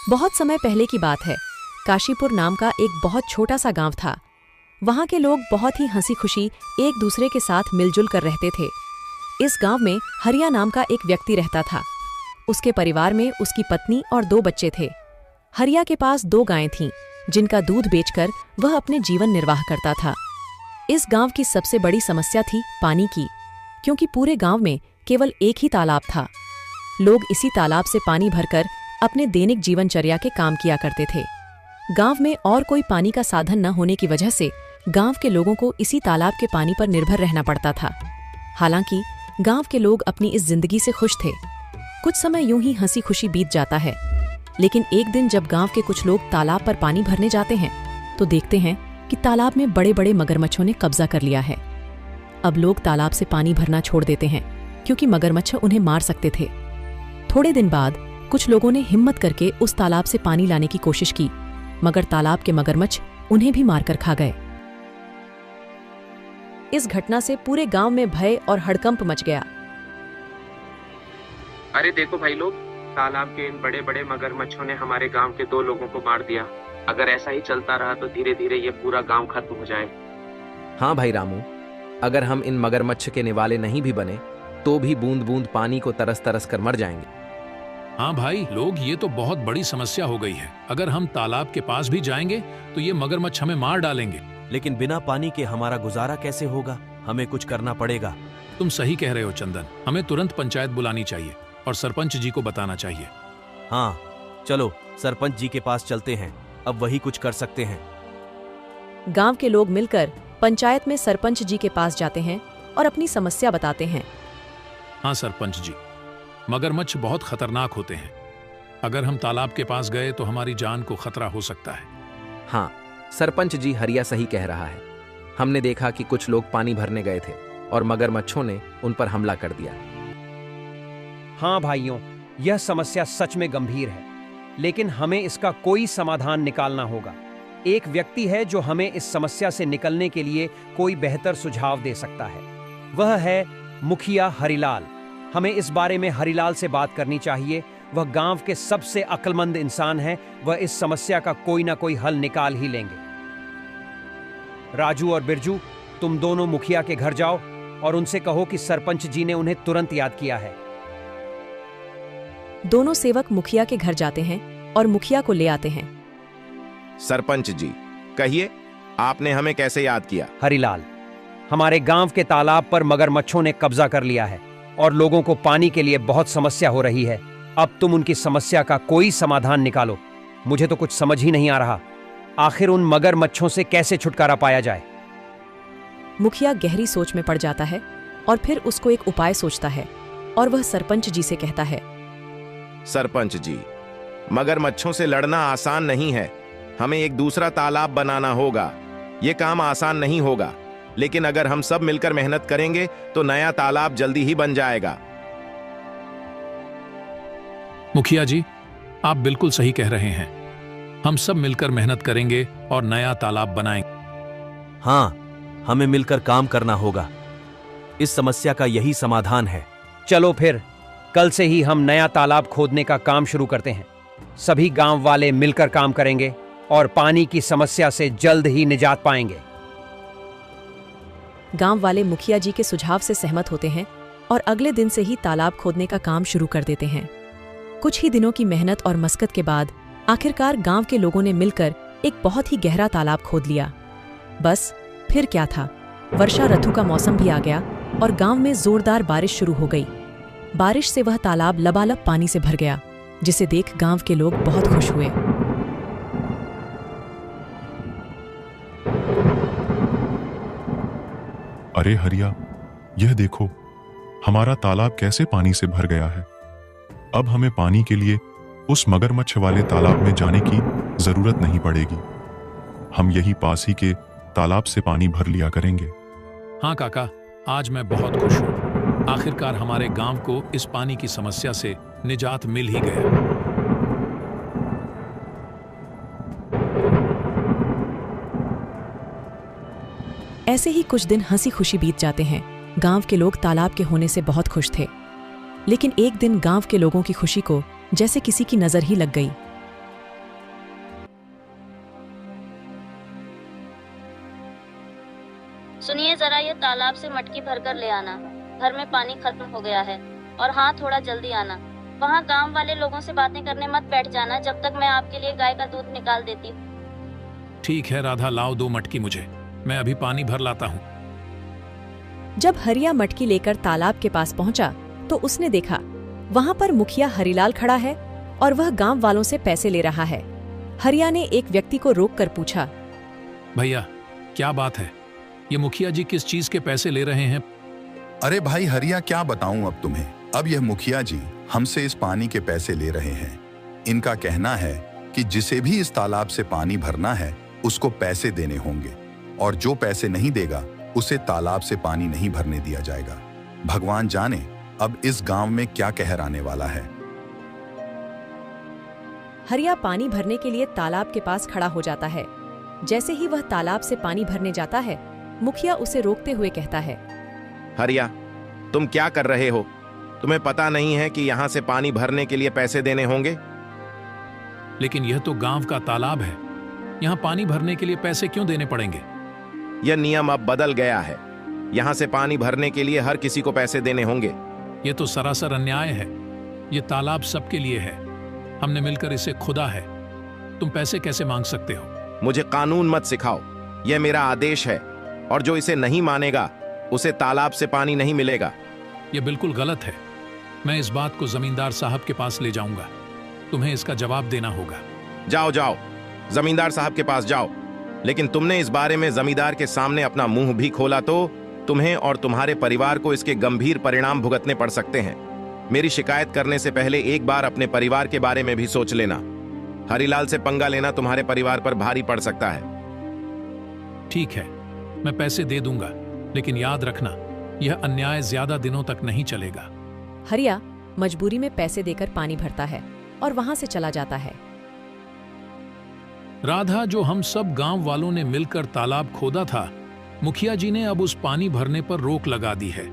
बहुत समय पहले की बात है। काशीपुर नाम का एक बहुत छोटा सा गांव था। वहां के लोग बहुत ही हंसी खुशी एक दूसरे के साथ मिलजुल कर रहते थे। इस गांव में हरिया नाम का एक व्यक्ति रहता था। उसके परिवार में उसकी पत्नी और 2 बच्चे थे। हरिया के पास 2 गायें थीं, जिनका दूध बेचकर वह अपने जीवन निर्वाह करता था। इस गांव की सबसे बड़ी समस्या थी पानी की, क्योंकि पूरे गांव में केवल एक ही तालाब था। लोग इसी तालाब से पानी भरकर अपने दैनिक जीवनचर्या के काम किया करते थे। गांव में और कोई पानी का साधन न होने की वजह से गांव के लोगों को इसी तालाब के पानी पर निर्भर रहना पड़ता था। हालांकि गांव के लोग अपनी इस जिंदगी से खुश थे। कुछ समय यूं ही हंसी खुशी बीत जाता है, लेकिन एक दिन जब गांव के कुछ लोग तालाब पर पानी भरने जाते हैं तो देखते हैं कि तालाब में बड़े बड़े मगरमच्छों ने कब्जा कर लिया है। अब लोग तालाब से पानी भरना छोड़ देते हैं, क्योंकि मगरमच्छ उन्हें मार सकते थे। थोड़े दिन बाद कुछ लोगों ने हिम्मत करके उस तालाब से पानी लाने की कोशिश की, मगर तालाब के मगरमच्छ उन्हें भी मारकर खा गए। इस घटना से पूरे गांव में भय और हड़कंप मच गया। अरे देखो भाई लोग, तालाब के इन बड़े बड़े मगरमच्छों ने हमारे गांव के 2 लोगों को मार दिया। अगर ऐसा ही चलता रहा तो धीरे धीरे ये पूरा गांव खत्म हो जाए। हाँ भाई रामू, अगर हम इन मगरमच्छ के निवाले नहीं भी बने तो भी बूंद बूंद पानी को तरस तरस कर मर जाएंगे। हाँ भाई लोग, ये तो बहुत बड़ी समस्या हो गई है। अगर हम तालाब के पास भी जाएंगे तो ये मगरमच्छ हमें मार डालेंगे। लेकिन बिना पानी के हमारा गुजारा कैसे होगा? हमें कुछ करना पड़ेगा। तुम सही कह रहे हो चंदन, हमें तुरंत पंचायत बुलानी चाहिए और सरपंच जी को बताना चाहिए। हाँ चलो सरपंच जी के पास चलते हैं, अब वही कुछ कर सकते हैं। गांव के लोग मिलकर पंचायत में सरपंच जी के पास जाते हैं और अपनी समस्या बताते हैं। हाँ सरपंच जी, मगरमच्छ बहुत खतरनाक होते हैं। अगर हम तालाब के पास गए तो हमारी जान को खतरा हो सकता है। हाँ सरपंच जी, हरिया सही कह रहा है। हमने देखा कि कुछ लोग पानी भरने गए थे और मगरमच्छों ने उन पर हमला कर दिया। हाँ भाइयों, यह समस्या सच में गंभीर है, लेकिन हमें इसका कोई समाधान निकालना होगा। एक व्यक्ति है जो हमें इस समस्या से निकलने के लिए कोई बेहतर सुझाव दे सकता है। वह है मुखिया हरिलाल। हमें इस बारे में हरिलाल से बात करनी चाहिए। वह गांव के सबसे अक्लमंद इंसान हैं। वह इस समस्या का कोई ना कोई हल निकाल ही लेंगे। राजू और बिरजू, तुम दोनों मुखिया के घर जाओ और उनसे कहो कि सरपंच जी ने उन्हें तुरंत याद किया है। दोनों सेवक मुखिया के घर जाते हैं और मुखिया को ले आते हैं। सरपंच जी, कहिए, आपने हमें कैसे याद किया? हरिलाल, हमारे गांव के तालाब पर मगरमच्छों ने कब्जा कर लिया है और लोगों को पानी के लिए बहुत समस्या हो रही है। अब तुम उनकी समस्या का कोई समाधान निकालो। मुझे तो कुछ समझ ही नहीं आ रहा, आखिर उन मगरमच्छों से कैसे छुटकारा पाया जाए। मुखिया गहरी सोच में पड़ जाता है और फिर उसको एक उपाय सोचता है और वह सरपंच जी से कहता है। सरपंच जी, मगरमच्छों से लड़ना आसान नहीं है। हमें एक दूसरा तालाब बनाना होगा। यह काम आसान नहीं होगा, लेकिन अगर हम सब मिलकर मेहनत करेंगे तो नया तालाब जल्दी ही बन जाएगा। मुखिया जी, आप बिल्कुल सही कह रहे हैं। हम सब मिलकर मेहनत करेंगे और नया तालाब बनाएंगे। हाँ, हमें मिलकर काम करना होगा। इस समस्या का यही समाधान है। चलो फिर कल से ही हम नया तालाब खोदने का काम शुरू करते हैं। सभी गांव वाले मिलकर काम करेंगे और पानी की समस्या से जल्द ही निजात पाएंगे। गांव वाले मुखिया जी के सुझाव से सहमत होते हैं और अगले दिन से ही तालाब खोदने का काम शुरू कर देते हैं। कुछ ही दिनों की मेहनत और मशक्कत के बाद आखिरकार गांव के लोगों ने मिलकर एक बहुत ही गहरा तालाब खोद लिया। बस फिर क्या था, वर्षा ऋतु का मौसम भी आ गया और गांव में जोरदार बारिश शुरू हो गई। बारिश से वह तालाब लबालब पानी से भर गया, जिसे देख गांव के लोग बहुत खुश हुए। अरे हरिया, यह देखो, हमारा तालाब कैसे पानी से भर गया है। अब हमें पानी के लिए उस मगरमच्छ वाले तालाब में जाने की जरूरत नहीं पड़ेगी। हम यही पास ही के तालाब से पानी भर लिया करेंगे। हाँ काका, आज मैं बहुत खुश हूँ। आखिरकार हमारे गांव को इस पानी की समस्या से निजात मिल ही गया। ऐसे ही कुछ दिन हंसी खुशी बीत जाते हैं। गांव के लोग तालाब के होने से बहुत खुश थे, लेकिन एक दिन गांव के लोगों की खुशी को जैसे किसी की नजर ही लग गई। तालाब से मटकी भरकर ले आना। घर में पानी खत्म हो गया है। और हाँ, थोड़ा जल्दी आना। वहाँ गांव वाले लोगों से बातें करने मत बैठ जाना जब तक मैं आपके लिए गाय का दूध निकाल देती हूँ। ठीक है राधा, लाओ 2 मटकी मुझे, मैं अभी पानी भर लाता हूँ। जब हरिया मटकी लेकर तालाब के पास पहुंचा तो उसने देखा वहां पर मुखिया हरिलाल खड़ा है और वह गांव वालों से पैसे ले रहा है। हरिया ने एक व्यक्ति को रोककर पूछा, भैया क्या बात है, ये मुखिया जी किस चीज के पैसे ले रहे हैं? अरे भाई हरिया, क्या बताऊं अब तुम्हें। अब यह मुखिया जी हमसे इस पानी के पैसे ले रहे हैं। इनका कहना है कि जिसे भी इस तालाब से पानी भरना है उसको पैसे देने होंगे, और जो पैसे नहीं देगा उसे तालाब से पानी नहीं भरने दिया जाएगा। भगवान जाने अब इस गांव में क्या कहर आने वाला है। हरिया पानी भरने के लिए तालाब के पास खड़ा हो जाता है। जैसे ही वह तालाब से पानी भरने जाता है, मुखिया उसे रोकते हुए कहता है, हरिया, तुम क्या कर रहे हो? तुम्हें पता नहीं है कि यहाँ से पानी भरने के लिए पैसे देने होंगे? लेकिन यह तो गांव का तालाब है, यहाँ पानी भरने के लिए पैसे क्यों देने पड़ेंगे? यह नियम अब बदल गया है। यहाँ से पानी भरने के लिए हर किसी को पैसे देने होंगे। ये तो सरासर अन्याय है। ये तालाब सबके लिए है, हमने मिलकर इसे खुदा है। तुम पैसे कैसे मांग सकते हो? मुझे कानून मत सिखाओ, यह मेरा आदेश है, और जो इसे नहीं मानेगा उसे तालाब से पानी नहीं मिलेगा। यह बिल्कुल गलत है। मैं इस बात को जमींदार साहब के पास ले जाऊंगा। तुम्हें इसका जवाब देना होगा। जाओ जाओ, जमींदार साहब के पास जाओ। लेकिन तुमने इस बारे में जमींदार के सामने अपना मुंह भी खोला तो तुम्हें और तुम्हारे परिवार को इसके गंभीर परिणाम भुगतने पड़ सकते हैं। मेरी शिकायत करने से पहले एक बार अपने परिवार के बारे में भी सोच लेना। हरिलाल से पंगा लेना तुम्हारे परिवार पर भारी पड़ सकता है। ठीक है, मैं पैसे दे दूंगा, लेकिन याद रखना यह अन्याय ज्यादा दिनों तक नहीं चलेगा। हरिया मजबूरी में पैसे देकर पानी भरता है और वहां से चला जाता है। राधा, जो हम सब गांव वालों ने मिलकर तालाब खोदा था, मुखिया जी ने अब उस पानी भरने पर रोक लगा दी है।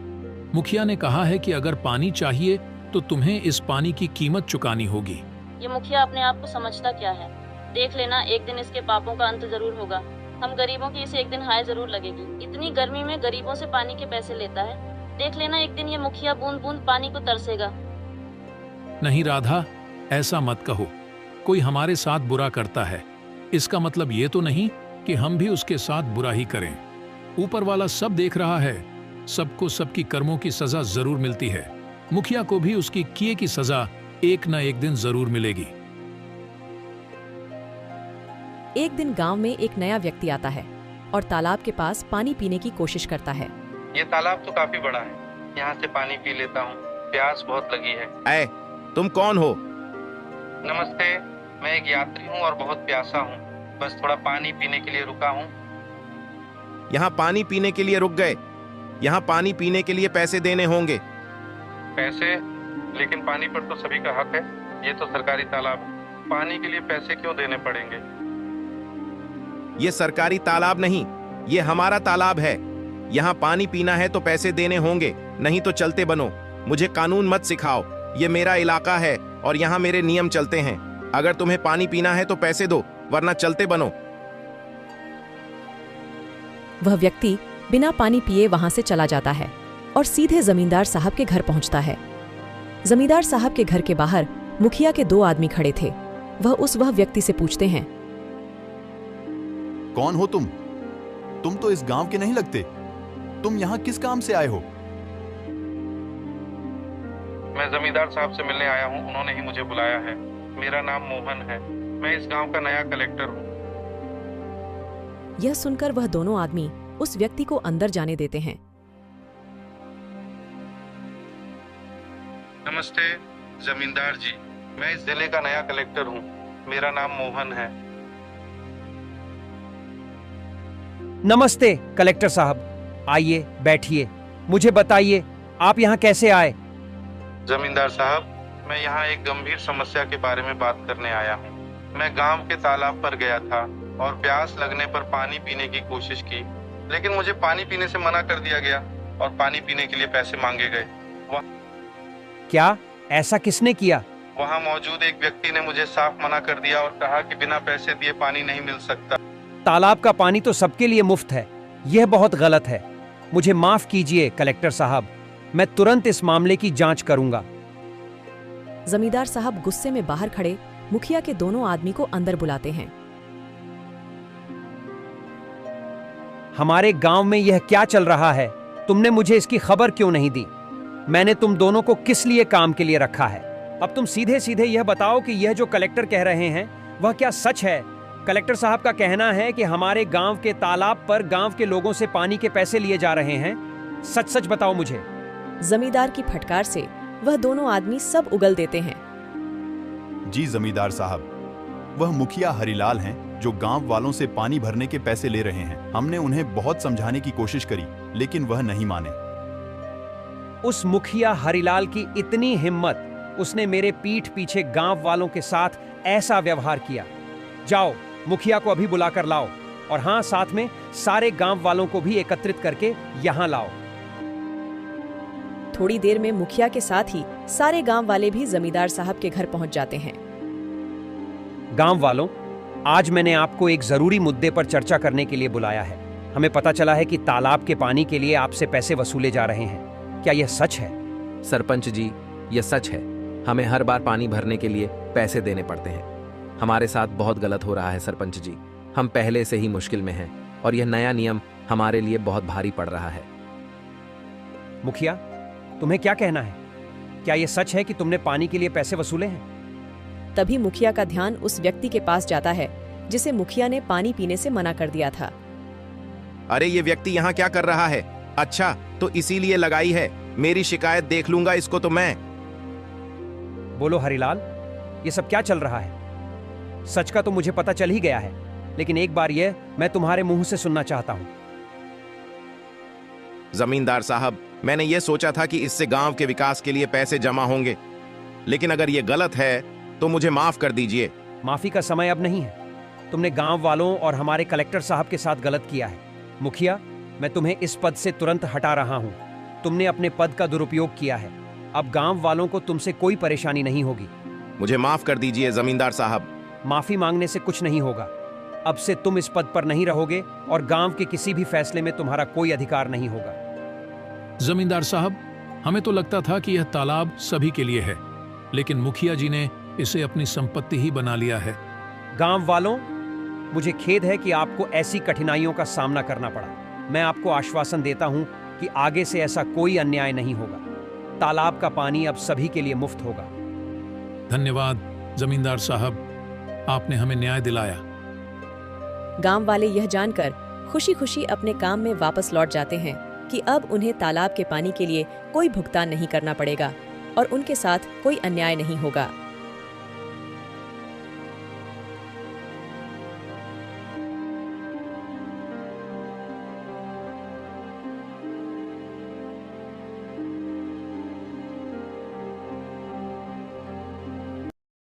मुखिया ने कहा है कि अगर पानी चाहिए तो तुम्हें इस पानी की कीमत चुकानी होगी। ये मुखिया अपने आप को समझता क्या है? देख लेना, एक दिन इसके पापों का अंत जरूर होगा। हम गरीबों की इसे एक दिन हाय जरूर लगेगी। इतनी गर्मी में गरीबों से पानी के पैसे लेता है। देख लेना, एक दिन ये मुखिया बूंद बूंद पानी को तरसेगा। नहीं राधा, ऐसा मत कहो। कोई हमारे साथ बुरा करता है, इसका मतलब ये तो नहीं कि हम भी उसके साथ बुरा ही करें। ऊपर वाला सब देख रहा है, सबको सबकी कर्मों की सजा जरूर मिलती है। मुखिया को भी उसकी किए की सजा एक न एक दिन जरूर मिलेगी। एक दिन गांव में एक नया व्यक्ति आता है और तालाब के पास पानी पीने की कोशिश करता है। ये तालाब तो काफी बड़ा है, यहाँ से पानी पी लेता हूँ, प्यास बहुत लगी है। ऐ, तुम कौन हो? नमस्ते, मैं एक यात्री हूँ और बहुत प्यासा हूँ। बस थोड़ा पानी पीने के लिए रुका हूँ। यहाँ पानी पीने के लिए रुक गए? यहाँ पानी पीने के लिए पैसे देने होंगे। पैसे? लेकिन पानी पर तो सभी का हक है। ये तो सरकारी तालाब है, पानी के लिए पैसे क्यों देने पड़ेंगे? ये सरकारी तालाब नहीं, ये हमारा तालाब है। यहाँ पानी पीना है तो पैसे देने होंगे, नहीं तो चलते बनो। मुझे कानून मत सिखाओ, ये मेरा इलाका है और यहाँ मेरे नियम चलते हैं। अगर तुम्हें पानी पीना है तो पैसे दो, वरना चलते बनो। वह व्यक्ति बिना पानी पिए वहां से चला जाता है और सीधे जमींदार साहब के घर पहुंचता है। जमींदार साहब के घर के बाहर मुखिया के 2 आदमी खड़े थे। वह व्यक्ति से पूछते हैं, कौन हो तुम? तुम तो इस गांव के नहीं लगते। तुम यहाँ किस काम से आए हो? मैं जमींदार साहब से मिलने आया हूँ, उन्होंने ही मुझे बुलाया है। मेरा नाम मोहन है, मैं इस गांव का नया कलेक्टर हूँ। यह सुनकर वह दोनों आदमी उस व्यक्ति को अंदर जाने देते हैं। नमस्ते जमींदार जी, मैं इस जिले का नया कलेक्टर हूँ। मेरा नाम मोहन है। नमस्ते कलेक्टर साहब, आइए बैठिए। मुझे बताइए आप यहाँ कैसे आए? जमींदार साहब, मैं यहाँ एक गंभीर समस्या के बारे में बात करने आया हूँ। मैं गांव के तालाब पर गया था और प्यास लगने पर पानी पीने की कोशिश की, लेकिन मुझे पानी पीने से मना कर दिया गया और पानी पीने के लिए पैसे मांगे गए। क्या ऐसा किसने किया? वहाँ मौजूद एक व्यक्ति ने मुझे साफ मना कर दिया और कहा कि बिना पैसे दिए पानी नहीं मिल सकता। तालाब का पानी तो सबके लिए मुफ्त है, यह बहुत गलत है। मुझे माफ कीजिए कलेक्टर साहब, मैं तुरंत इस मामले की जांच करूंगा। जमींदार साहब गुस्से में बाहर खड़े मुखिया के दोनों आदमी को अंदर बुलाते हैं। हमारे गांव में यह क्या चल रहा है? तुमने मुझे इसकी खबर क्यों नहीं दी? मैंने तुम दोनों को किस लिए काम के लिए रखा है? अब तुम सीधे सीधे यह बताओ कि यह जो कलेक्टर कह रहे हैं वह क्या सच है? कलेक्टर साहब का कहना है कि हमारे गांव के तालाब पर गांव के लोगों से पानी के पैसे लिए जा रहे हैं। सच सच बताओ मुझे। जमींदार की फटकार से वह दोनों आदमी सब उगल देते हैं। जी जमींदार साहब, वह मुखिया हरिलाल हैं जो गांव वालों से पानी भरने के पैसे ले रहे हैं। हमने उन्हें बहुत समझाने की कोशिश करी लेकिन वह नहीं माने। उस मुखिया हरिलाल की इतनी हिम्मत, उसने मेरे पीठ पीछे गांव वालों के साथ ऐसा व्यवहार किया। जाओ, मुखिया को अभी बुलाकर लाओ, और हां, साथ में सारे गांव वालों को भी एकत्रित करके यहां लाओ। थोड़ी देर में मुखिया के साथ ही सारे गांव वाले भी जमींदार साहब के घर पहुंच जाते हैं। गांव वालों, आज मैंने आपको एक जरूरी मुद्दे पर चर्चा करने के लिए बुलाया है। हमें पता चला है कि तालाब के पानी के लिए आपसे पैसे वसूले जा रहे हैं। क्या यह सच है? सरपंच जी, यह सच है। हमें हर बार पानी भरने के लिए पैसे देने पड़ते हैं। हमारे साथ बहुत गलत हो रहा है सरपंच जी। हम पहले से ही मुश्किल में हैं और यह नया नियम हमारे लिए बहुत भारी पड़ रहा है। मुखिया, तुम्हें क्या कहना है? क्या यह सच है कि तुमने पानी के लिए पैसे वसूले हैं? तभी मुखिया का ध्यान उस व्यक्ति के पास जाता है जिसे मुखिया ने पानी पीने से मना कर दिया था। अरे ये व्यक्ति यहाँ क्या कर रहा है? अच्छा, तो इसीलिए लगाई है। मेरी शिकायत देख लूंगा इसको तो मैं। बोलो हरिलाल, ये सब क्या चल रहा है? सच का तो मुझे पता चल ही गया है, लेकिन एक बार यह मैं तुम्हारे मुंह से सुनना चाहता हूं। जमींदार साहब, मैंने ये सोचा था कि इससे गांव के विकास के लिए पैसे जमा होंगे, लेकिन अगर ये गलत है तो मुझे माफ कर दीजिए। माफी का समय अब नहीं है। तुमने गांव वालों और हमारे कलेक्टर साहब के साथ गलत किया है। मुखिया, मैं तुम्हें इस पद से तुरंत हटा रहा हूं। तुमने अपने पद का दुरुपयोग किया है। अब गांव वालों को तुमसे कोई परेशानी नहीं होगी। मुझे माफ कर दीजिए जमींदार साहब। माफी मांगने से कुछ नहीं होगा। अब से तुम इस पद पर नहीं रहोगे और गांव के किसी भी फैसले में तुम्हारा कोई अधिकार नहीं होगा। जमींदार साहब, हमें तो लगता था कि यह तालाब सभी के लिए है, लेकिन मुखिया जी ने इसे अपनी संपत्ति ही बना लिया है। गांव वालों, मुझे खेद है कि आपको ऐसी कठिनाइयों का सामना करना पड़ा। मैं आपको आश्वासन देता हूं कि आगे से ऐसा कोई अन्याय नहीं होगा। तालाब का पानी अब सभी के लिए मुफ्त होगा। धन्यवाद जमींदार साहब, आपने हमें न्याय दिलाया। गांव वाले यह जानकर खुशी खुशी अपने काम में वापस लौट जाते हैं कि अब उन्हें तालाब के पानी के लिए कोई भुगतान नहीं करना पड़ेगा और उनके साथ कोई अन्याय नहीं होगा।